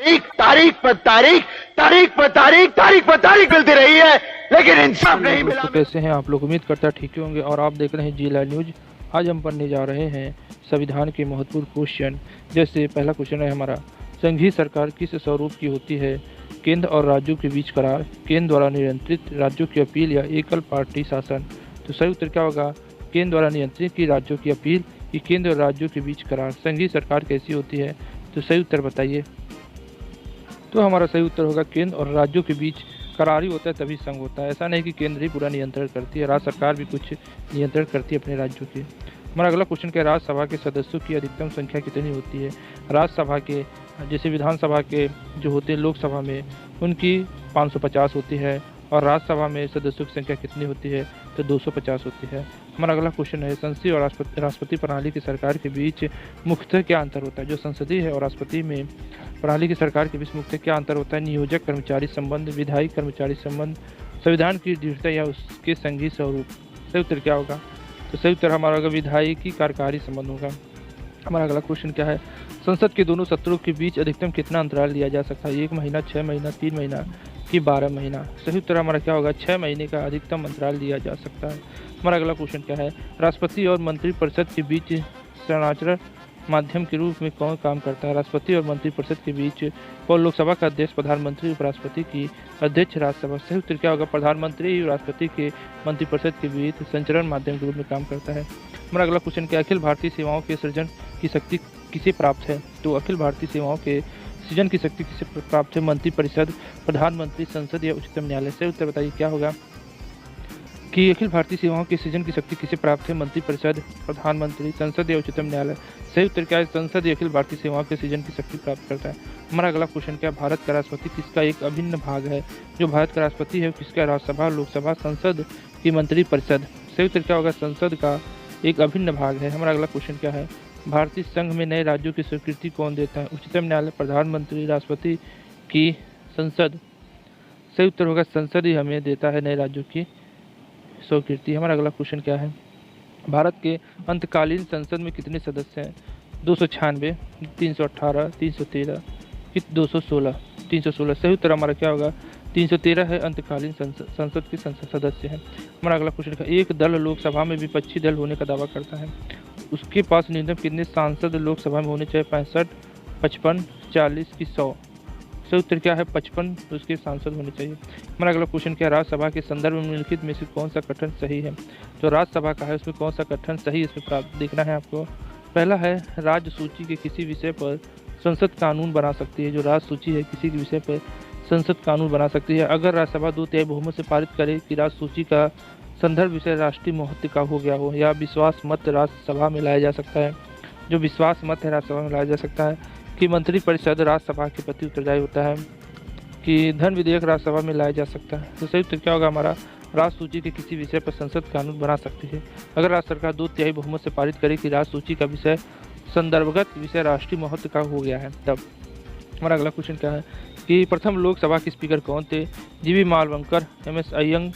तारीख पर तारीख, तारीख पर तारीख, तारीख पर तारीख मिलती रही है, लेकिन इंसाफ नहीं मिला। तो कैसे हैं आप लोग? उम्मीद करता ठीक ही होंगे और आप देख रहे हैं जी लाइव न्यूज। आज हम पढ़ने जा रहे हैं संविधान के महत्वपूर्ण क्वेश्चन। जैसे पहला क्वेश्चन है हमारा, संघीय सरकार किस स्वरूप की होती है? केंद्र और राज्यों के बीच करार, केंद्र द्वारा नियंत्रित, राज्यों की अपील या एकल पार्टी शासन। तो सही उत्तर क्या होगा? केंद्र द्वारा नियंत्रित की राज्यों की अपील कि केंद्र और राज्यों के बीच करार। संघीय सरकार कैसी होती है? तो सही उत्तर बताइए। तो हमारा सही उत्तर होगा केंद्र और राज्यों के बीच करार ही होता है तभी संघ होता है। ऐसा नहीं कि केंद्र ही पूरा नियंत्रण करती है, राज्य सरकार भी कुछ नियंत्रण करती है अपने राज्यों के। हमारा अगला क्वेश्चन क्या है, राज्यसभा के सदस्यों की अधिकतम संख्या कितनी होती है? राज्यसभा के जैसे विधानसभा के जो होते हैं लोकसभा में उनकी 550 होती है और राज्यसभा में सदस्यों की संख्या कितनी होती है? तो 250 होती है। हमारा अगला क्वेश्चन है, संसदीय और राष्ट्रपति प्रणाली की सरकार के बीच मुख्यतः क्या अंतर होता है? जो संसदीय है और राष्ट्रपति में प्रणाली की सरकार के बीच मुख्यतः क्या अंतर होता है? नियोजक कर्मचारी संबंध, विधायी कर्मचारी संबंध, संविधान की दृढ़ता या उसके संघीय स्वरूप। सही उत्तर क्या होगा? तो सही उत्तर हमारा होगा विधायी कार्यकारी संबंध होगा। हमारा अगला क्वेश्चन क्या है, संसद के दोनों सत्रों के बीच अधिकतम कितना अंतराल लिया जा सकता है? 1 महीना, 6 महीना, 3 महीना कि 12 महीना। सही उत्तर हमारा क्या होगा? 6 महीने का अधिकतम अंतराल लिया जा सकता है। हमारा अगला क्वेश्चन क्या है, राष्ट्रपति और मंत्रिपरिषद के बीच संचार माध्यम के रूप में कौन काम करता है? राष्ट्रपति और मंत्रिपरिषद के बीच कौन? लोकसभा का अध्यक्ष, प्रधानमंत्री, उपराष्ट्रपति की अध्यक्ष, राज्यसभा। सही उत्तर क्या होगा? प्रधानमंत्री राष्ट्रपति के मंत्रिपरिषद के बीच संचार माध्यम के रूप में काम करता है। हमारा अगला क्वेश्चन क्या, अखिल भारतीय सेवाओं के सृजन की शक्ति किसे प्राप्त है? तो अखिल भारतीय सेवाओं के सृजन की शक्ति किसे प्राप्त है? मंत्रिपरिषद, प्रधानमंत्री, संसद या उच्चतम न्यायालय। सही उत्तर बताइए क्या होगा कि अखिल भारतीय सेवाओं के सृजन की शक्ति किसे प्राप्त है? मंत्रिपरिषद, प्रधानमंत्री, संसद या उच्चतम न्यायालय। सही उत्तर क्या है? संसद या अखिल भारतीय सेवाओं के सृजन की शक्ति प्राप्त करता है। हमारा अगला क्वेश्चन क्या, भारत का राष्ट्रपति किसका एक अभिन्न भाग है? जो भारत का राष्ट्रपति है किसका? राज्यसभा, लोकसभा, संसद की मंत्रिपरिषद। सही उत्तर क्या होगा? संसद का एक अभिन्न भाग है। हमारा अगला क्वेश्चन क्या है, भारतीय संघ में नए राज्यों की स्वीकृति कौन देता है? उच्चतम न्यायालय, प्रधानमंत्री, राष्ट्रपति की संसद। सही उत्तर होगा संसद ही हमें देता है नए राज्यों की स्वीकृति। हमारा अगला क्वेश्चन क्या है, भारत के अंतकालीन संसद में कितने सदस्य हैं? 296, 318, 313 कि 216? 316। सही उत्तर हमारा क्या होगा? 313 है अंतकालीन संसद के सदस्य हैं। हमारा अगला क्वेश्चन है, एक दल लोकसभा में विपक्षी दल होने का दावा करता है, उसके पास न्यूनतम कितने सांसद लोकसभा में होने चाहिए? 65, 55, 40 कि 100? सही उत्तर क्या है? 55 उसके सांसद होने चाहिए। हमारा अगला क्वेश्चन क्या है, राज्यसभा के संदर्भ में निम्नलिखित में से कौन सा कथन सही है? जो राज्यसभा का है उसमें कौन सा कथन सही इसमें प्राप्त देखना है आपको। पहला है, राज्य सूची के किसी विषय पर संसद कानून बना सकती है। जो राज्य सूची है किसी विषय पर संसद कानून बना सकती है अगर राज्यसभा 2/3 बहुमत से पारित करे कि राज्य सूची का संदर्भ विषय राष्ट्रीय महत्व का हो गया हो, या विश्वास मत राज्यसभा में लाया जा सकता है। जो विश्वास मत है राज्यसभा में लाया जा सकता है कि मंत्रिपरिषद राज्यसभा के प्रति उत्तरदायी होता है, कि धन विधेयक राज्यसभा में लाया जा सकता है। तो सही उत्तर क्या होगा हमारा? राज्य सूची के किसी विषय पर संसद कानून बना सकती है अगर राज्य सरकार 2/3 बहुमत से पारित करे कि राज्य सूची का विषय संदर्भगत विषय राष्ट्रीय महत्व का हो गया है तब। हमारा अगला क्वेश्चन क्या है कि प्रथम लोकसभा के स्पीकर कौन थे? जीवी मावलंकर, एम.एस. अय्यंग,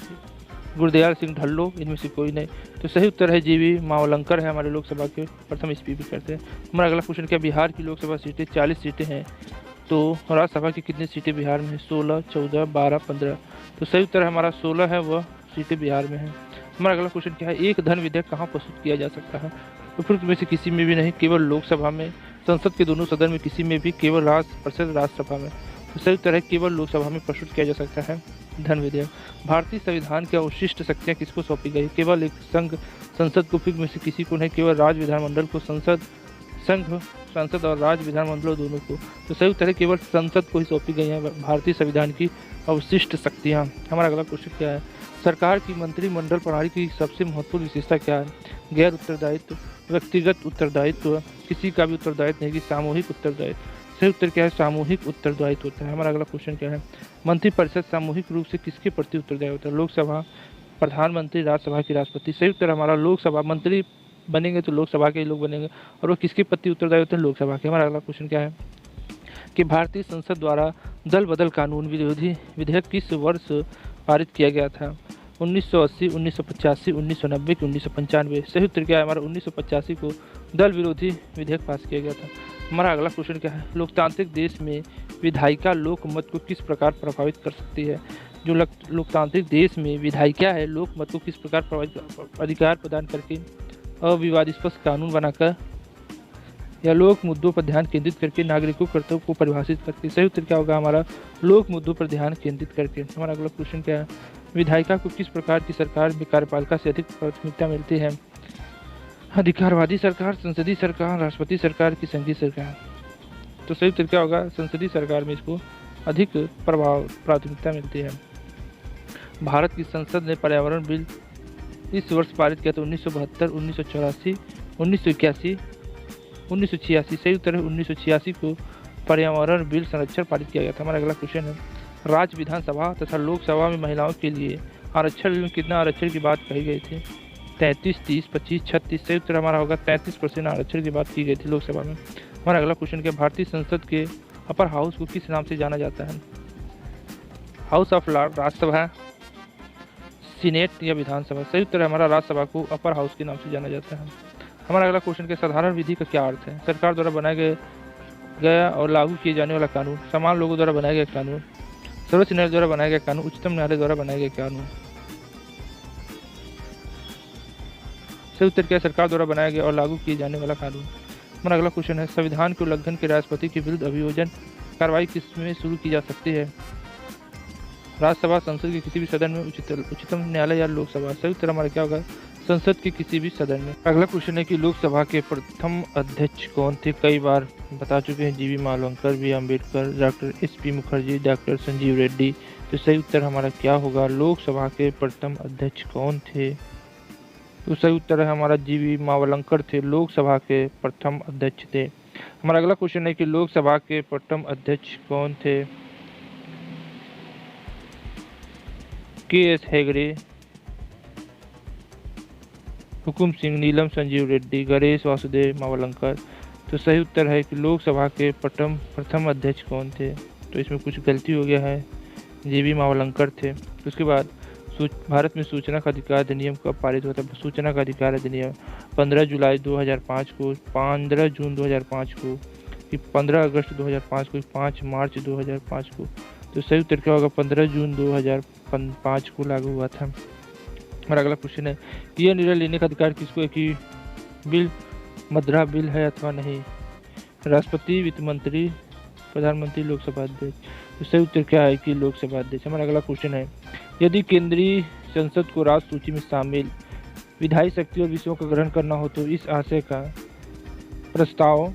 गुरदयाल सिंह ढल्लो, इनमें से कोई नहीं। तो सही उत्तर है जीवी मावलंकर है हमारे लोकसभा के प्रथम स्पीकर थे। हमारा अगला क्वेश्चन क्या, बिहार की लोकसभा सीटें 40 सीटें हैं, तो राज्यसभा की कितनी सीटें बिहार में है? 16, 14, 12, 15। तो सही उत्तर हमारा 16 है, वह सीटें बिहार में है। हमारा अगला क्वेश्चन क्या है, एक धन विधेयक कहाँ प्रस्तुत किया जा सकता है? उपरोक्त में से किसी में भी नहीं, केवल लोकसभा में, संसद के दोनों सदन में किसी में भी, केवल राज्यसभा में। तो सही उत्तर है केवल लोकसभा में प्रस्तुत किया जा सकता है धन विधेयक। भारतीय संविधान की अवशिष्ट शक्तियाँ किसको सौंपी गई? केवल एक संघ संसद को, उपयुक्त में से किसी को नहीं, केवल राज्य विधानमंडल को, संसद और राज्य विधानमंडलों दोनों को। तो सही उत्तर है केवल संसद को ही सौंपी गई है भारतीय संविधान की अवशिष्ट शक्तियाँ। हमारा अगला क्वेश्चन क्या है, सरकार की मंत्रिमंडल प्रणाली की सबसे महत्वपूर्ण विशेषता क्या है? गैर उत्तरदायित्व, व्यक्तिगत उत्तरदायित्व, किसी का भी उत्तरदायित्व नहीं, कि सामूहिक उत्तरदायित्व। सही उत्तर क्या है? सामूहिक उत्तरदायित्व होता है। हमारा अगला क्वेश्चन क्या है, मंत्रिपरिषद सामूहिक रूप से किसके प्रति उत्तरदायी होता है? लोकसभा, प्रधानमंत्री, राज्यसभा की राष्ट्रपति। सही उत्तर हमारा लोकसभा, मंत्री बनेंगे तो लोकसभा के लोग बनेंगे और वो किसके प्रति उत्तरदायी होते हैं? लोकसभा के। हमारा अगला क्वेश्चन क्या है कि भारतीय संसद द्वारा दल बदल कानून विरोधी विधेयक किस वर्ष पारित किया गया था? 1980, 1985, 1990 की 1995। सही उत्तर क्या है हमारा? 1985 को दल विरोधी विधेयक पास किया गया था। हमारा अगला क्वेश्चन क्या है, लोकतांत्रिक देश में विधायिका लोकमत को किस प्रकार प्रभावित कर सकती है। जो लोकतांत्रिक देश में विधायिका है लोकमत को किस प्रकार प्रभावित अधिकार प्रदान करके, अविवादास्पद कानून बनाकर या लोक मुद्दों पर ध्यान केंद्रित करके, नागरिकों कर्तव्य को परिभाषित करके। सही उत्तर क्या होगा हमारा, लोक मुद्दों पर ध्यान केंद्रित करके। हमारा अगला क्वेश्चन क्या है, विधायिका को किस प्रकार की सरकार में कार्यपालिका से अधिक प्राथमिकता मिलती है। अधिकारवादी सरकार, संसदीय सरकार, राष्ट्रपति सरकार की संघीय सरकार। तो सही उत्तर क्या होगा, संसदीय सरकार में इसको अधिक प्राथमिकता मिलती है। भारत की संसद ने पर्यावरण बिल इस वर्ष पारित किया था 1972, 1984, 1981, 1986। सही उत्तर है 1986 को पर्यावरण बिल संरक्षण पारित किया गया था। हमारा अगला क्वेश्चन है, राज्य विधानसभा तथा लोकसभा में महिलाओं के लिए आरक्षण में कितना आरक्षण की बात कही गई थी। 33, 30, 25, 36। सही उत्तर हमारा होगा 33% आरक्षण की बात की गई थी लोकसभा में। हमारा अगला क्वेश्चन क्या, भारतीय संसद के अपर हाउस को किस नाम से जाना जाता है। House of Lord, Rajya Sabha, senate या विधानसभा। सही उत्तर है हमारा राज्यसभा को अपर हाउस के नाम से जाना जाता है। हमारा अगला क्वेश्चन क्या, साधारण विधि का क्या अर्थ है। सरकार द्वारा बनाया गया और लागू किए जाने वाला कानून, समान लोगों द्वारा बनाया गया कानून, सर्वोच्च न्यायालय द्वारा बनाया गया कानून, उच्चतम न्यायालय द्वारा बनाया गया कानून। सही उत्तर क्या, सरकार द्वारा बनाया गया और लागू किए जाने वाला कानून। हमारा अगला क्वेश्चन है, संविधान के उल्लंघन के राष्ट्रपति के विरुद्ध अभियोजन कार्रवाई किसमें शुरू की जा सकती है। राज्यसभा, संसद के किसी भी सदन में, उच्चतम न्यायालय या लोकसभा। सही उत्तर हमारा क्या होगा, संसद के किसी भी सदन में। अगला क्वेश्चन है कि लोकसभा के प्रथम अध्यक्ष कौन थे। कई बार बता चुके हैं, G V Mavalankar, B Ambedkar, doctor S P. Mukherjee, doctor Sanjiva Reddy. तो सही उत्तर हमारा क्या होगा, लोकसभा के प्रथम अध्यक्ष कौन थे। तो सही उत्तर है हमारा जीवी मावलंकर थे, लोकसभा के प्रथम अध्यक्ष थे। हमारा अगला क्वेश्चन है कि लोकसभा के प्रथम अध्यक्ष कौन थे। के.एस. हेगड़े, हुकुम सिंह, नीलम संजीव रेड्डी, गणेश वासुदेव मावलंकर। तो सही उत्तर है कि लोकसभा के प्रथम अध्यक्ष कौन थे। तो इसमें कुछ गलती हो गया है, जीवी मावलंकर थे। उसके बाद भारत में सूचना का अधिकार अधिनियम कब पारित हुआ था। सूचना का अधिकार अधिनियम 15 जुलाई 2005 को, 15 जून 2005 को, 15 अगस्त 2005 को, 5 मार्च 2005 को। तो सही उत्तर क्या होगा, 15 जून 2005 को लागू हुआ था। हमारा अगला क्वेश्चन है, यह निर्णय लेने का अधिकार किसको है कि बिल मद्रा बिल है अथवा नहीं। राष्ट्रपति, वित्त मंत्री, प्रधानमंत्री, लोकसभा अध्यक्ष। तो सही उत्तर क्या है कि लोकसभा अध्यक्ष। हमारा अगला क्वेश्चन है, यदि केंद्रीय संसद को राज्य सूची में शामिल विधायी शक्ति और विषयों का ग्रहण करना हो तो इस आशय का प्रस्ताव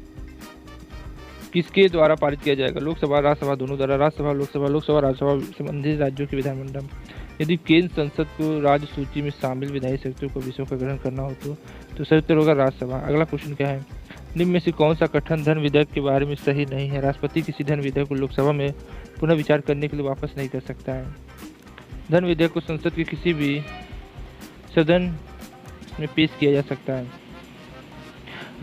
किसके द्वारा पारित किया जाएगा। लोकसभा, राज्यसभा, दोनों द्वारा। राज्यसभा, लोकसभा, राज्यसभा, संबंधित राज्यों के विधानमंडल। यदि केंद्र संसद को राज्य सूची में शामिल विधायी शक्तियों को विषयों का ग्रहण करना हो तो सही उत्तर होगा राज्यसभा। अगला क्वेश्चन क्या है, निम्न में से कौन सा कथन धन विधेयक के बारे में सही नहीं है। राष्ट्रपति किसी धन विधेयक को लोकसभा में पुनः विचार करने के लिए वापस नहीं कर सकता है। धन विधेयक को संसद के किसी भी सदन में पेश किया जा सकता है।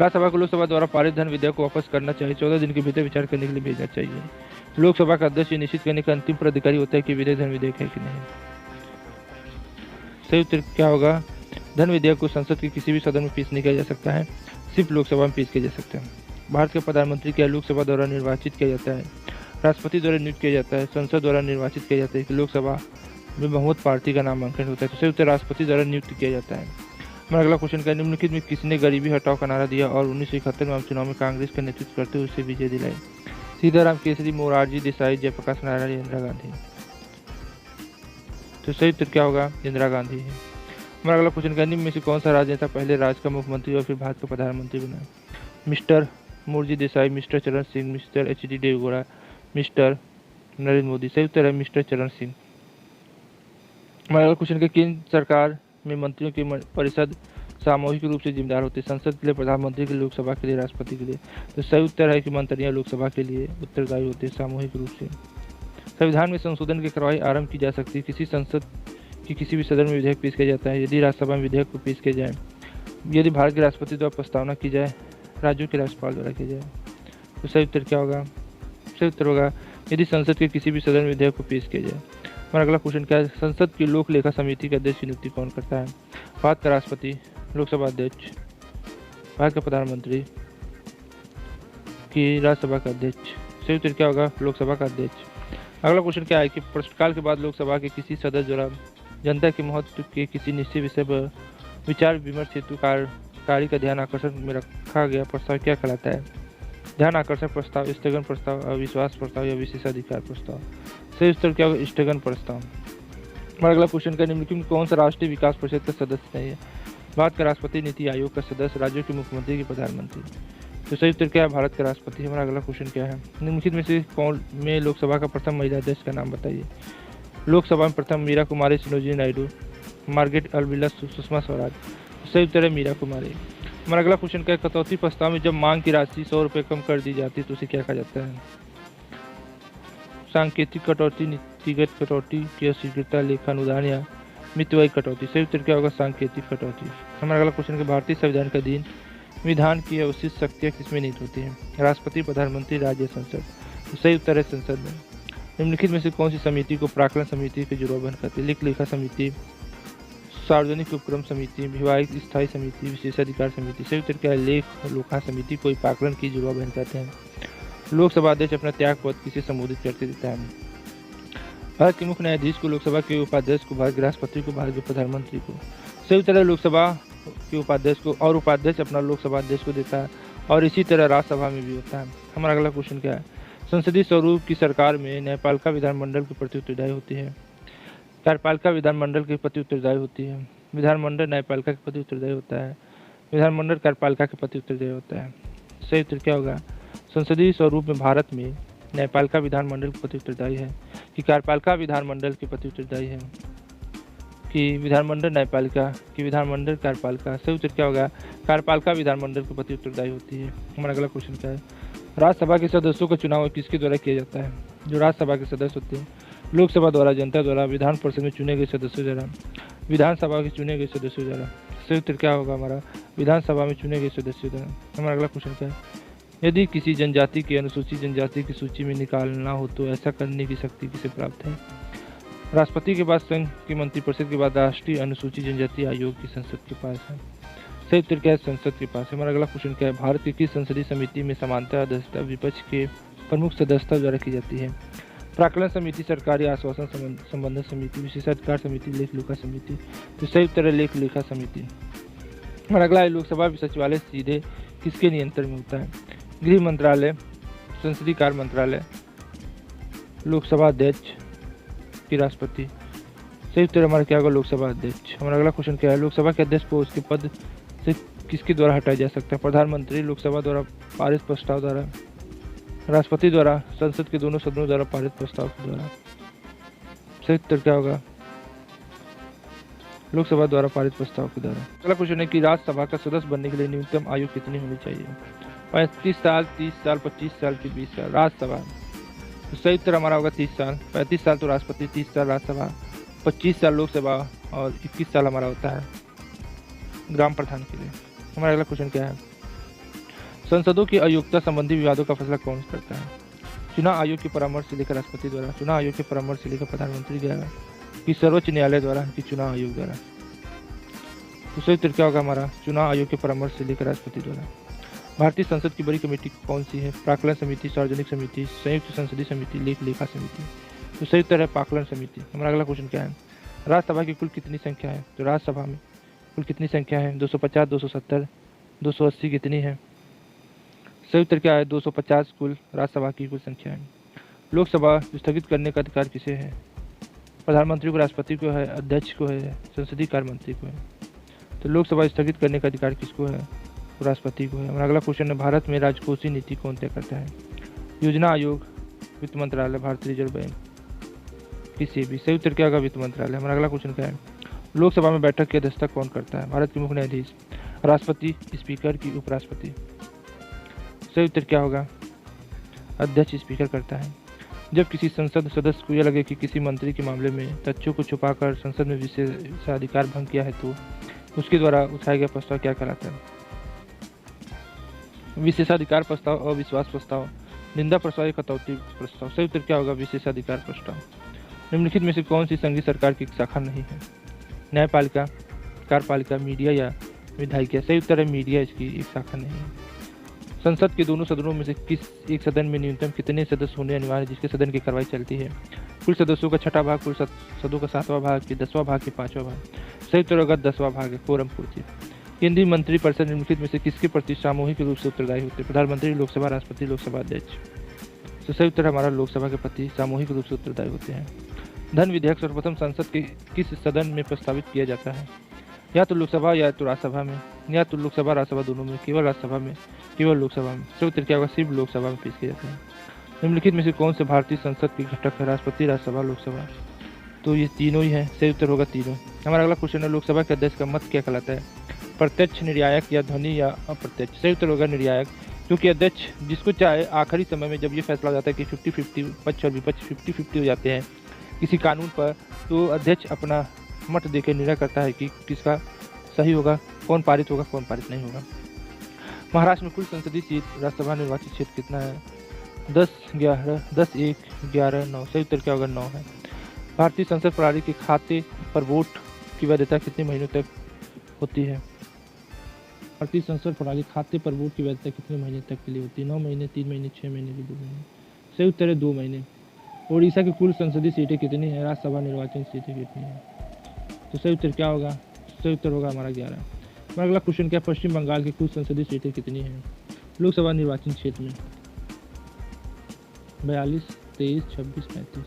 राज्यसभा को लोकसभा द्वारा पारित धन विधेयक को वापस करना चाहिए, 14 दिन के भीतर विचार करने के लिए भेजना चाहिए। लोकसभा का अध्यक्ष निश्चित करने का अंतिम प्राधिकारी होता है कि विधेयक धन विधेयक है कि नहीं। सही उत्तर क्या होगा, धन विधेयक को संसद के किसी भी सदन में पेश नहीं किया जा सकता है, सिर्फ लोकसभा में पेश किया जा सकता है। भारत के प्रधानमंत्री क्या लोकसभा द्वारा निर्वाचित किया जाता है, राष्ट्रपति द्वारा नियुक्त किया जाता है, संसद द्वारा निर्वाचित किया जाता है कि लोकसभा में बहुमत पार्टी का नामांकन होता है। तो सही उत्तर राष्ट्रपति द्वारा नियुक्त किया जाता है। हमारा अगला क्वेश्चन का, निम्नलिखित में किसने गरीबी हटाओ का नारा दिया और 1971 में आम चुनाव में कांग्रेस का नेतृत्व करते हुए उसे विजय दिलाई। सीताराम केसरी, मोरारजी देसाई, जयप्रकाश नारायण, इंदिरा गांधी। तो सही उत्तर क्या होगा, इंदिरा गांधी है। हमारा अगला क्वेश्चन का, निम्न में से कौन सा राजनेता पहले राज्य का मुख्यमंत्री और फिर भारत का प्रधानमंत्री बना। Mister Morarji Desai, mister Charan Singh, mister H D. Deve Gowda, mister Narendra Modi. सही उत्तर है मिस्टर चरण सिंह। हमारा अगला क्वेश्चन का, केंद्र सरकार में मंत्रियों की परिषद सामूहिक रूप से जिम्मेदार होते हैं, संसद के लिए, प्रधानमंत्री के लिए, लोकसभा के लिए, राष्ट्रपति के लिए। तो सही उत्तर है कि मंत्रियां लोकसभा के लिए उत्तरदायी होते हैं सामूहिक रूप से। संविधान में संशोधन की कार्रवाई आरंभ की जा सकती है किसी संसद की किसी भी सदन में विधेयक पेश किया जाता है, यदि राज्यसभा में विधेयक को पेश किया जाए, यदि भारत के राष्ट्रपति द्वारा प्रस्तावना की जाए, राज्यों के राज्यपाल द्वारा की जाए। तो सही उत्तर क्या होगा, सही उत्तर होगा यदि संसद के किसी भी सदन में विधेयक को पेश किया जाए। हमारा अगला क्वेश्चन क्या है, संसद की लोक लेखा समिति के अध्यक्ष की नियुक्ति कौन करता है। भारत का राष्ट्रपति, लोकसभा अध्यक्ष, भारत का प्रधानमंत्री, कि राज्यसभा का अध्यक्ष। सही उत्तर क्या होगा? लोकसभा का अध्यक्ष। अगला क्वेश्चन क्या है कि प्रश्नकाल के बाद लोकसभा के किसी सदस्य द्वारा जनता के महत्व के किसी निश्चित विषय पर विचार विमर्श हेतु कार्य का ध्यान आकर्षण में रखा गया प्रस्ताव क्या कहलाता है? ध्यान आकर्षण प्रस्ताव, स्थगन प्रस्ताव, अविश्वास प्रस्ताव या विशेषाधिकार प्रस्ताव। सही उत्तर क्या होगा? स्थगन प्रस्ताव। और अगला क्वेश्चन का निम्नलिखित में कौन सा राष्ट्रीय विकास परिषद का सदस्य नहीं है? भारत का राष्ट्रपति, नीति आयोग का सदस्य, राज्यों के मुख्यमंत्री की प्रधानमंत्री। तो सही उत्तर क्या है? भारत का राष्ट्रपति। हमारा अगला क्वेश्चन क्या है? निम्नलिखित में से कौन में लोकसभा का प्रथम महिला अध्यक्ष का नाम बताइए? लोकसभा में प्रथम मीरा कुमारी, सरोजिनी नायडू, मार्गरेट अल्विला, सुषमा स्वराज। सही उत्तर है मीरा कुमारी। हमारा अगला क्वेश्चन क्या है? कटौती प्रस्ताव में जब मांग की राशि 100 रुपये कम कर दी जाती है तो उसे क्या कहा जाता है? सांकेतिक कटौती, नीतिगत कटौती की अस्वीकृता, लेखानुदान या मितव्ययी कटौती। सही उत्तर क्या होगा? सांकेतिक कटौती। हमारा अगला क्वेश्चन है भारतीय संविधान के अधीन विधान की अवशिष्ट शक्तियाँ किसमें निहित होती हैं? राष्ट्रपति, प्रधानमंत्री, राज्य, संसद। तो सही उत्तर है संसद में। निम्नलिखित में से कौन सी समिति को प्राक्कलन समिति के जुड़वा बहन करती है? लेखा समिति, सार्वजनिक उपक्रम समिति, विवाहित स्थायी समिति, विशेषाधिकार समिति। सही उत्तर क्या है? लेखा समिति को प्राक्कलन की जुड़वा बहन कहते हैं। लोकसभा अध्यक्ष अपना त्याग पद किसे संबोधित करते देता है? भारत के मुख्य न्यायाधीश को, लोकसभा के उपाध्यक्ष को, भारत के राष्ट्रपति को, भारत के प्रधानमंत्री को। सही उत्तर है लोकसभा के उपाध्यक्ष को, और उपाध्यक्ष अपना लोकसभा अध्यक्ष को देता है और इसी तरह राज्यसभा में भी होता है। हमारा अगला क्वेश्चन क्या है? संसदीय स्वरूप की सरकार में न्यायपालिका विधानमंडल के प्रति उत्तरदायी होती है। कार्यपालिका विधानमंडल के प्रति उत्तरदायी होती है। विधानमंडल न्यायपालिका के प्रति उत्तरदायी होता है। विधानमंडल कार्यपालिका के प्रति उत्तरदायी होता है। सही उत्तर क्या होगा? संसदीय स्वरूप में भारत में न्यायपालिका विधानमंडल के प्रति उत्तरदायी है कि कार्यपालिका विधानमंडल के प्रति उत्तरदायी है कि विधानमंडल न्यायपालिका की विधानमंडल कार्यपालिका। सही उत्तर क्या होगा? कार्यपालिका विधानमंडल के प्रति उत्तरदायी होती है। हमारा अगला क्वेश्चन क्या है? राज्यसभा के सदस्यों का चुनाव किसके द्वारा किया जाता है? जो राज्यसभा के सदस्य होते हैं, लोकसभा द्वारा, जनता द्वारा, विधान परिषद में चुने गए सदस्यों द्वारा, विधानसभा के चुने गए सदस्यों द्वारा। सही उत्तर क्या होगा हमारा? विधानसभा में चुने गए सदस्यों द्वारा। हमारा अगला क्वेश्चन क्या है? यदि किसी जनजाति के अनुसूचित जनजाति की सूची में निकालना हो तो ऐसा करने की शक्ति किसे प्राप्त है? राष्ट्रपति के बाद, संघ की मंत्रिपरिषद के बाद राष्ट्रीय अनुसूचित जनजाति आयोग की संसद के पास है। सही उत्तर क्या है? संसद के पास। हमारा अगला क्वेश्चन क्या है? भारत की किस संसदीय समिति में समानता अध्यक्षता विपक्ष के प्रमुख सदस्यता द्वारा की जाती है? प्राक्कलन समिति, सरकारी आश्वासन संबंधन समिति, विशेषाधिकार समिति, लेखा समिति। तो सही उत्तर है लेखा समिति। हमारा अगला है लोकसभा सचिवालय सीधे किसके नियंत्रण में होता है? गृह मंत्रालय, संसदीय कार्य मंत्रालय, लोकसभा अध्यक्ष की राष्ट्रपति। सही उत्तर हमारा क्या होगा? लोकसभा अध्यक्ष। हमारा अगला क्वेश्चन क्या है? लोकसभा के अध्यक्ष को उसके पद से किसके द्वारा हटाया जा सकता है? प्रधानमंत्री, लोकसभा द्वारा पारित प्रस्ताव द्वारा, राष्ट्रपति द्वारा, संसद के दोनों सदनों द्वारा पारित प्रस्ताव के द्वारा। सही उत्तर क्या होगा? लोकसभा द्वारा पारित प्रस्ताव के द्वारा। अगला क्वेश्चन है कि राज्यसभा का सदस्य बनने के लिए न्यूनतम आयु कितनी होनी चाहिए? 35 साल, 30 साल, 25 साल की 20 साल। राज्यसभा तो सही उत्तर हमारा होगा 30 साल। 35 साल तो राष्ट्रपति, 30 साल राज्यसभा, 25 साल लोकसभा और 21 साल हमारा होता है ग्राम प्रधान के लिए। हमारा अगला क्वेश्चन क्या है? संसदों की अयोग्यता संबंधी विवादों का फैसला कौन करता है? चुनाव आयोग के परामर्श से लेकर राष्ट्रपति द्वारा, चुनाव आयोग के परामर्श से लेकर प्रधानमंत्री द्वारा, कि सर्वोच्च न्यायालय द्वारा, कि चुनाव आयोग द्वारा। तो सही उत्तर क्या होगा हमारा? चुनाव आयोग के परामर्श से लेकर राष्ट्रपति द्वारा। भारतीय संसद की बड़ी कमेटी कौन सी है? प्राक्कलन समिति, सार्वजनिक समिति, संयुक्त संसदीय समिति, लेखा समिति। तो सही उत्तर है प्राक्कलन समिति। हमारा अगला क्वेश्चन क्या है? राज्यसभा की कुल कितनी संख्या है? तो राज्यसभा में कुल कितनी संख्या है? 250, 270, 280 कितनी है? सही उत्तर क्या है? 250 कुल राज्यसभा की कुल संख्या है। लोकसभा स्थगित करने का अधिकार किसे है? प्रधानमंत्री को, राष्ट्रपति को है, अध्यक्ष को है, संसदीय कार्य मंत्री को है। तो लोकसभा स्थगित करने का अधिकार किसको है? राष्ट्रपति को है। हमारा अगला क्वेश्चन है भारत में राजकोषीय नीति कौन तय करता है? योजना आयोग, वित्त मंत्रालय, भारतीय रिजर्व बैंक, किसी भी। सही उत्तर क्या होगा? वित्त मंत्रालय। हमारा अगला क्वेश्चन क्या है? लोकसभा में बैठक की अध्यक्षता कौन करता है? भारत के मुख्य न्यायाधीश, राष्ट्रपति, स्पीकर की उपराष्ट्रपति। सही उत्तर क्या होगा? अध्यक्ष स्पीकर करता है। जब किसी संसद सदस्य को यह लगे कि किसी मंत्री के मामले में तथ्यों को छुपाकर संसद में विशेषाधिकार भंग किया है तो उसके द्वारा उठाया गया प्रस्ताव क्या कहलाता है? विशेषाधिकार प्रस्ताव, अविश्वास प्रस्ताव, निंदा प्रस्ताव या कटौती प्रस्ताव। सही उत्तर क्या होगा? विशेषाधिकार प्रस्ताव। निम्नलिखित में से कौन सी संघीय सरकार की शाखा नहीं है? न्यायपालिका, कार्यपालिका, मीडिया या विधायिका। सही उत्तर है मीडिया इसकी एक शाखा नहीं है। संसद के दोनों सदनों में से किस एक सदन में न्यूनतम कितने सदस्य होने अनिवार्य है जिसके सदन की कार्रवाई चलती है? कुल सदस्यों का छठा भाग, कुल सदस्यों का 7वां भाग, कि 10वां भाग, कि 5वां भाग? संयुक्त होगा 10वां भाग है। कोरम पूर्ति। केंद्रीय मंत्रिपरिषद निम्नलिखित में से किसके प्रति सामूहिक रूप से उत्तरदायी होते हैं? प्रधानमंत्री, लोकसभा, राष्ट्रपति, लोकसभा अध्यक्ष। तो सही उत्तर हमारा लोकसभा के प्रति सामूहिक रूप से उत्तरदायी होते हैं। धन विधेयक सर्वप्रथम संसद के किस सदन में प्रस्तावित किया जाता है? या तो लोकसभा या तो राज्यसभा में, या तो लोकसभा राज्यसभा दोनों में, केवल राज्यसभा में, केवल लोकसभा में। सही उत्तर क्या होगा? सिर्फ लोकसभा में पेश किया जाता है। निम्नलिखित में से कौन से भारतीय संसद के घटक है? राष्ट्रपति, राज्यसभा, लोकसभा। तो ये तीनों ही है। सही उत्तर होगा तीनों। हमारा अगला क्वेश्चन है, लोकसभा के अध्यक्ष का मत क्या कहलाता है? प्रत्यक्ष, निर्णायक, या ध्वनि, या अप्रत्यक्ष? सही उत्तर होगा निर्णायक, क्योंकि अध्यक्ष जिसको चाहे आखिरी समय में जब ये फैसला हो जाता है कि 50-50 पक्ष और विपक्ष 50-50 हो जाते हैं किसी कानून पर, तो अध्यक्ष अपना मत देकर निर्णय करता है कि किसका सही होगा, कौन पारित होगा, कौन पारित नहीं होगा। महाराष्ट्र में कुल संसदीय सीट राज्यसभा निर्वाचित क्षेत्र कितना है? 10, 1, 11, 9। सही उत्तर क्या होगा? 9 है। भारतीय संसद प्रणाली के खाते पर वोट की वैधता कितने महीनों तक होती है? भारतीय संसद प्रणाली खाते पर वोट की वैधता कितने महीने तक के लिए होती है? 9 महीने, 3 महीने, 6 महीने, की 2 महीने? सही उत्तर है 2 महीने। उड़ीसा की कुल संसदीय सीटें कितनी है? राज्यसभा निर्वाचन सीटें कितनी है? तो सही उत्तर क्या होगा? सही उत्तर होगा हमारा 11। हमारा अगला क्वेश्चन क्या? पश्चिम बंगाल की कुल संसदीय सीटें कितनी हैं लोकसभा निर्वाचन क्षेत्र में? 42, 23, 26, 35।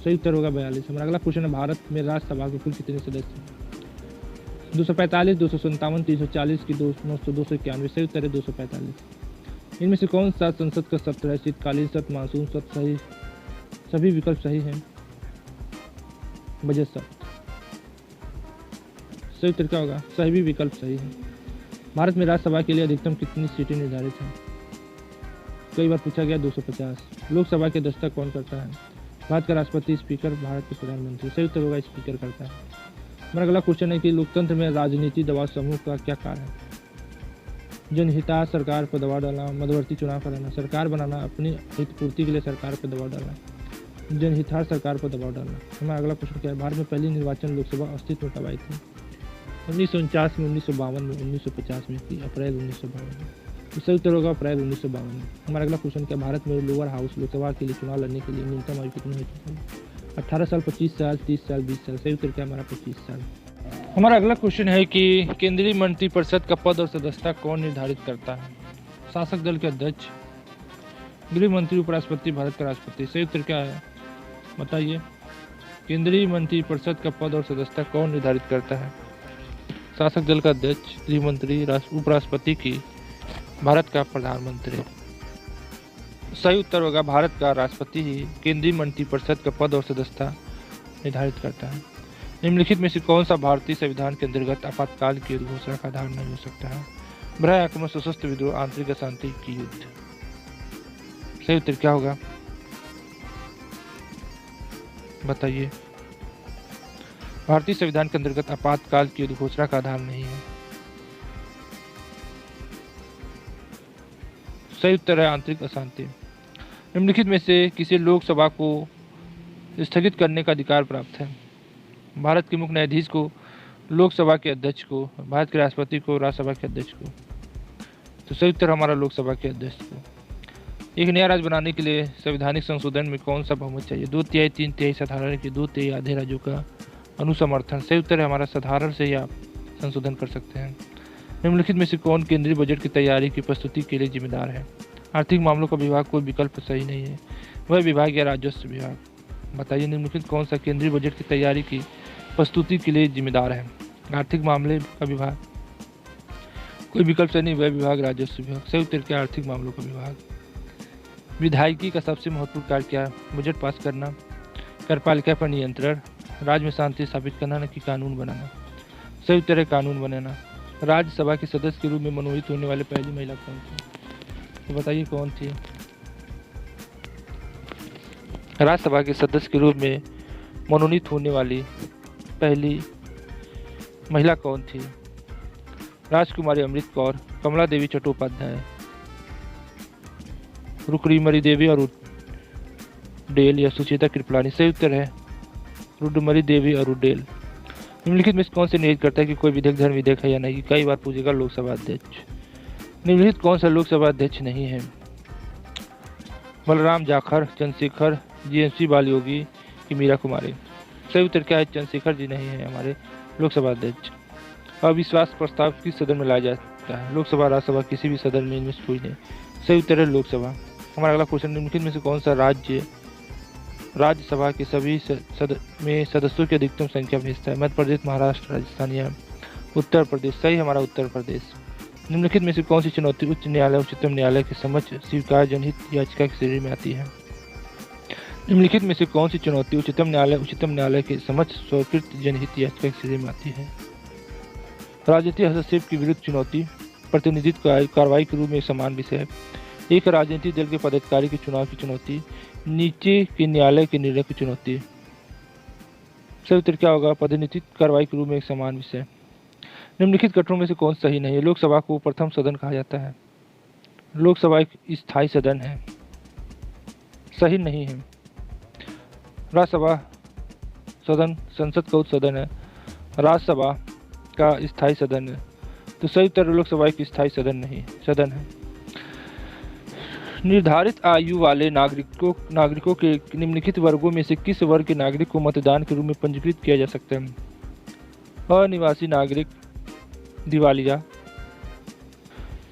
सही उत्तर होगा 42। हमारा अगला क्वेश्चन है, भारत में राज्यसभा के कुल कितने सदस्य हैं? 245, 257, 340, की 291। सही उत्तर है 245। इनमें से कौन सा संसद का सत्र है? शीतकालीन सत्र, मानसून सत्र? सही, सभी विकल्प सही हैं। बजट सत्र। सही उत्तर क्या होगा? सभी विकल्प सही है। भारत में राज्यसभा के लिए अधिकतम कितनी सीटें निर्धारित हैं? कई बार पूछा गया 250। लोकसभा की अध्यक्षता कौन करता है? भारत का राष्ट्रपति, स्पीकर, भारत के प्रधानमंत्री। सही उत्तर होगा स्पीकर करता है। हमारा अगला क्वेश्चन है कि लोकतंत्र में राजनीति दबाव समूह का क्या कार्य है? जनहितार्थ, सरकार पर दबाव डालना, मध्यवर्ती चुनाव कराना, सरकार बनाना, अपनी हित पूर्ति के लिए सरकार पर दबाव डालना। जनहितार्थ, सरकार पर दबाव डालना। हमारा अगला क्वेश्चन क्या है? भारत में पहली निर्वाचन लोकसभा अस्तित्व में कब आई थी? 1949 में, 1952 में, 1950 में, कि अप्रैल 1952 में? सही उत्तर होगा अप्रैल 1952 में। हमारा अगला क्वेश्चन क्या? भारत में लोअर हाउस लोकसभा के लिए चुनाव लड़ने के लिए न्यूनतम आयु कितनी होती है? 18 साल, 25 साल, 30 साल, 20 साल? सही उत्तर क्या हमारा? 25 साल। हमारा अगला क्वेश्चन है कि केंद्रीय मंत्रिपरिषद का पद और सदस्यता कौन निर्धारित करता है? शासक दल के अध्यक्ष, गृह मंत्री, उपराष्ट्रपति, भारत का राष्ट्रपति? सही उत्तर क्या है बताइए? केंद्रीय मंत्रिपरिषद का पद और सदस्यता कौन निर्धारित करता है? शासक दल का अध्यक्ष, गृह मंत्री, उपराष्ट्रपति, की भारत का प्रधानमंत्री? सही उत्तर होगा भारत का राष्ट्रपति ही केंद्रीय मंत्रिपरिषद का पद और सदस्यता निर्धारित करता है। निम्नलिखित में से कौन सा भारतीय संविधान के अंतर्गत आपातकाल की घोषणा का आधार नहीं हो सकता है? बाह्य आक्रमण, सशस्त्र विद्रोह, आंतरिक अशांति की युद्ध? सही उत्तर क्या होगा बताइए? भारतीय संविधान के अंतर्गत आपातकाल की घोषणा का आधार नहीं है। सही उत्तर है आंतरिक अशांति। निम्नलिखित में से किसी लोकसभा को स्थगित करने का अधिकार प्राप्त है? भारत के मुख्य न्यायाधीश को, लोकसभा के अध्यक्ष को, भारत के राष्ट्रपति को, राज्यसभा के अध्यक्ष को? तो सही उत्तर हमारा लोकसभा के अध्यक्ष को। एक नया राज्य बनाने के लिए संवैधानिक संशोधन में कौन सा बहुमत चाहिए? 2/3, 3/3 साधारण, की 2/3 आधे राज्यों का अनुसमर्थन? सही उत्तर है हमारा साधारण से ही आप संशोधन कर सकते हैं। निम्नलिखित में से कौन केंद्रीय बजट की तैयारी की प्रस्तुति के लिए जिम्मेदार है? आर्थिक मामलों का विभाग, कोई विकल्प सही नहीं है। वह विभाग या राजस्व विभाग? बताइए निम्नलिखित कौन सा केंद्रीय बजट की तैयारी की प्रस्तुति के लिए जिम्मेदार है? आर्थिक मामले का विभाग, कोई विकल्प सही नहीं, वह विभाग, राजस्व विभाग? सही उत्तर क्या? आर्थिक मामलों का विभाग। विधायिकी का सबसे महत्वपूर्ण कार्य क्या है? बजट पास करना, कार्यपालिका पर नियंत्रण, राज्य में शांति स्थापित करना, न कि कानून बनाना? सही उत्तर है कानून बनाना। राज्यसभा के सदस्य के रूप में मनोनीत होने वाले पहली महिला कौन थी? तो बताइए कौन थी? राज्यसभा के सदस्य के रूप में मनोनीत होने वाली पहली महिला कौन थी? राजकुमारी अमृत कौर, कमला देवी चट्टोपाध्याय, रुक्मीमणि देवी अरुडेल, या सुचेता कृपलानी? सही उत्तर है रुक्मीमणि देवी अरुडेल। निम्नलिखित में कौन से निर्धारित करता है कि कोई विधेयक धर्म विधेयक है या नहीं? कई बार पूछेगा लोकसभा अध्यक्ष। निम्नलिखित कौन सा लोकसभा अध्यक्ष नहीं है? बलराम जाखड़, चंद्रशेखर, जीएमसी बालयोगी की मीरा कुमारी। सही उत्तर क्या है? चंद्रशेखर जी नहीं है हमारे लोकसभा अध्यक्ष। अविश्वास प्रस्ताव किस सदन में लाया जाता है? लोकसभा, राज्यसभा, किसी भी सदन में, इनमें से कोई नहीं। सही उत्तर है लोकसभा। हमारा अगला क्वेश्चन, निम्नलिखित में से कौन सा राज्य राज्यसभा के सभी सदस्यों की अधिकतम संख्या भेजता है? मध्य प्रदेश, महाराष्ट्र, राजस्थान या उत्तर प्रदेश? सही हमारा उत्तर प्रदेश। निम्नलिखित में से कौन सी चुनौती उच्च न्यायालय, उच्चतम न्यायालय के समक्ष स्वीकार जनहित याचिका की श्रेणी में आती है? निम्नलिखित में से कौन सी चुनौती उच्चतम न्यायालय के समक्ष स्वीकृत जनहित याचिका की श्रेणी में आती है? राजनीतिक हस्तक्षेप के विरुद्ध चुनौती प्रतिनिधित्व कार्रवाई के रूप में समान विषय है। एक राजनीतिक दल के पदाधिकारी के चुनाव की चुनौती, नीचे के न्यायालय के निर्णय की चुनौती। सही उत्तर क्या होगा? प्रतिनिधित्व कार्रवाई के रूप में एक समान विषय। निम्नलिखित कथनों में से कौन सही नहीं है? लोकसभा को प्रथम सदन कहा जाता है। लोकसभा एक स्थायी सदन है। सही नहीं है। राज्यसभा सदन संसद का उच्च सदन है, राज्यसभा का स्थायी सदन है। तो सही उत्तर लोकसभा एक स्थायी सदन है। निर्धारित आयु वाले नागरिकों के निम्नलिखित वर्गों में से किस वर्ग के नागरिक को मतदान के रूप में पंजीकृत किया जा सकता है? अनिवासी नागरिक, दिवालिया,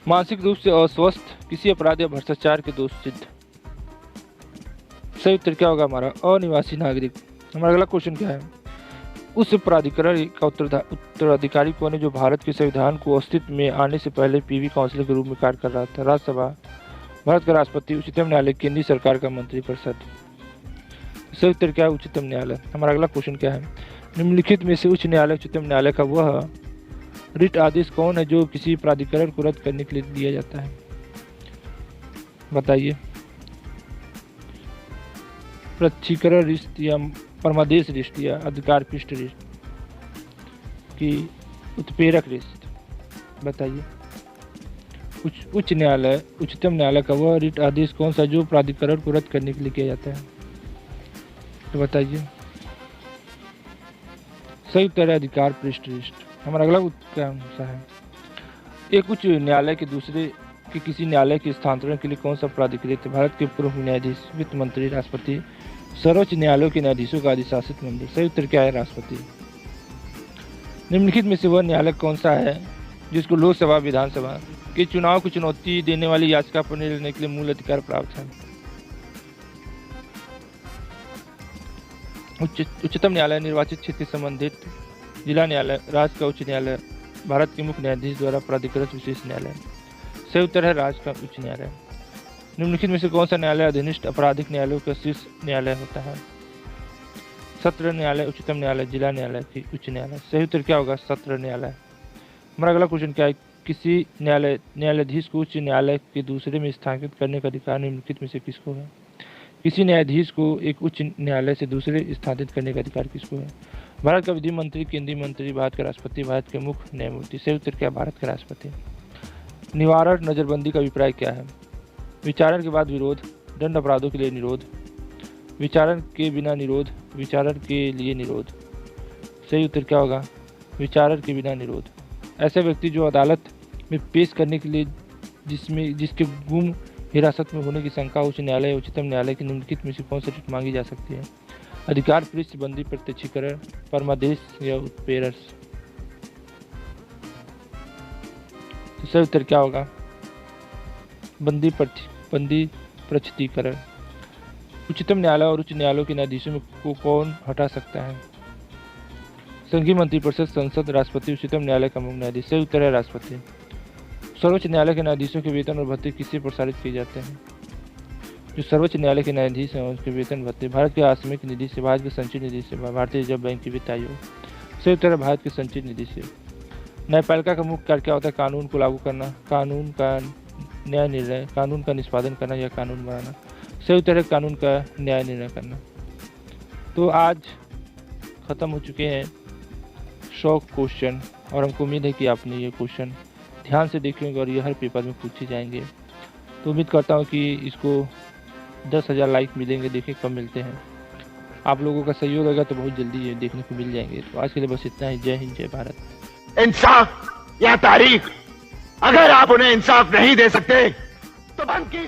मानसिक रूप से अस्वस्थ, किसी अपराध या भ्रष्टाचार के दोष सिद्ध। सही उत्तर क्या होगा हमारा? अनिवासी नागरिक। हमारा अगला क्वेश्चन क्या है? उस प्राधिकरण का उत्तराधिकारी कौन है जो भारत के संविधान को अस्तित्व में आने से पहले पीवी काउंसिल के रूप में कार्य कर रहा था? राज्यसभा, भारत का राष्ट्रपति, उच्चतम न्यायालय, केंद्रीय सरकार का मंत्रिपरिषद। सही उत्तर क्या है? उच्चतम न्यायालय। हमारा अगला क्वेश्चन क्या है? निम्नलिखित में से उच्च न्यायालय, उच्चतम न्यायालय का वह रिट आदेश कौन है जो किसी प्राधिकरण को रद्द करने के लिए दिया जाता है? बताइए। प्रक्षीकरण रिश्त या परमादेश रिश्त या अधिकार पृष्ठ रिश्त की उत्प्रेरक रिश्त? बताइए। उच्च न्यायालय, उच्चतम न्यायालय का वह रिट आदेश कौन सा जो प्राधिकरण को रद्द करने के लिए किया जाता है? तो बताइए। सही उत्तर है अधिकार पृष्ठ रिश्त। हमारा अगला उत्तर है, एक उच्च न्यायालय के दूसरे के किसी न्यायालय के स्थानांतरण के लिए कौन सा प्राधिकृत है? भारत के पूर्व न्यायाधीश, वित्त मंत्री, राष्ट्रपति, सर्वोच्च न्यायालयों के न्यायाधीशों का अधिशासित मंदिर। सही उत्तर क्या है? राष्ट्रपति। निम्नलिखित में से वह न्यायालय कौन सा है जिसको लोकसभा, विधानसभा के चुनाव को चुनौती देने वाली याचिका पर निर्णय लेने के लिए मूल अधिकार प्राप्त है? उच्चतम न्यायालय, निर्वाचित क्षेत्र से संबंधित जिला न्यायालय, राज्य का उच्च न्यायालय, भारत के मुख्य न्यायाधीश द्वारा प्राधिकृत विशेष न्यायालय। सही उत्तर है राज्य का उच्च न्यायालय। निम्नलिखित में से कौन सा न्यायालय अधीनस्थ आपराधिक न्यायालयों का शीर्ष न्यायालय होता है? सत्र न्यायालय, उच्चतम न्यायालय, जिला न्यायालय की उच्च न्यायालय। सही उत्तर क्या होगा? सत्र न्यायालय। हमारा अगला क्वेश्चन क्या है? किसी न्यायाधीश को उच्च न्यायालय के दूसरे में स्थानांतरित करने का अधिकार निम्नलिखित में से किसको है? किसी न्यायाधीश को एक उच्च न्यायालय से दूसरे स्थानांतरित करने का अधिकार किसको है? भारत का विधि मंत्री, केंद्रीय मंत्री, भारत का राष्ट्रपति, भारत के मुख्य न्यायमूर्ति। सही उत्तर क्या? भारत का राष्ट्रपति। निवारण नजरबंदी का अभिप्राय क्या है? विचारण के बाद विरोध, दंड अपराधों के लिए निरोध, विचारण के बिना निरोध, विचारण के लिए निरोध। सही उत्तर क्या होगा? विचारण के बिना निरोध। ऐसे व्यक्ति जो अदालत में पेश करने के लिए जिसके गुम हिरासत में होने की शंका उच्च न्यायालय, उच्चतम न्यायालय के निम्नलिखित में से कौन सी रिट मांगी जा सकती है? अधिकार पृष्ठ, बंदी, प्रत्यक्षीकरण, परमादेश या उत्प्रेरक। तो सही उत्तर क्या होगा? बंदी प्रस्तुतीकरण। उच्चतम न्यायालय और उच्च न्यायालयों के न्यायाधीशों को कौन हटा सकता है? संघीय मंत्रिपरिषद, संसद, राष्ट्रपति, उच्चतम न्यायालय का मुख्य न्यायाधीश। सही उत्तर है राष्ट्रपति। सर्वोच्च न्यायालय के न्यायाधीशों के वेतन और भत्ते किससे प्रसारित किए जाते हैं? जो सर्वोच्च न्यायालय के न्यायाधीश हैं उसके वेतन भत्ते भारत के आकस्मिक निधि से, भारत के संचित निधि से, भारतीय रिजर्व बैंक की वित्त आयोग। सही उत्तर है भारत के संचित निधि से। न्यायपालिका का मुख्य कार्य क्या होता है? कानून को लागू करना, कानून का न्याय निर्णय, कानून का निष्पादन करना या कानून बनाना। सही उत्तर है कानून का न्याय निर्णय करना। तो आज खत्म हो चुके हैं 100 क्वेश्चन और हमको उम्मीद है कि आपने ये क्वेश्चन ध्यान से देखेंगे और ये हर पेपर में पूछे जाएंगे। तो उम्मीद करता हूँ कि इसको 10,000 लाइक मिलेंगे। देखें कब मिलते हैं। आप लोगों का सहयोग रहेगा तो बहुत जल्दी ये देखने को मिल जाएंगे। तो आज के लिए बस इतना ही। जय हिंद, जय भारत। इंसाफ या तारीख? अगर आप उन्हें इंसाफ नहीं दे सकते तो बंद कीजिए।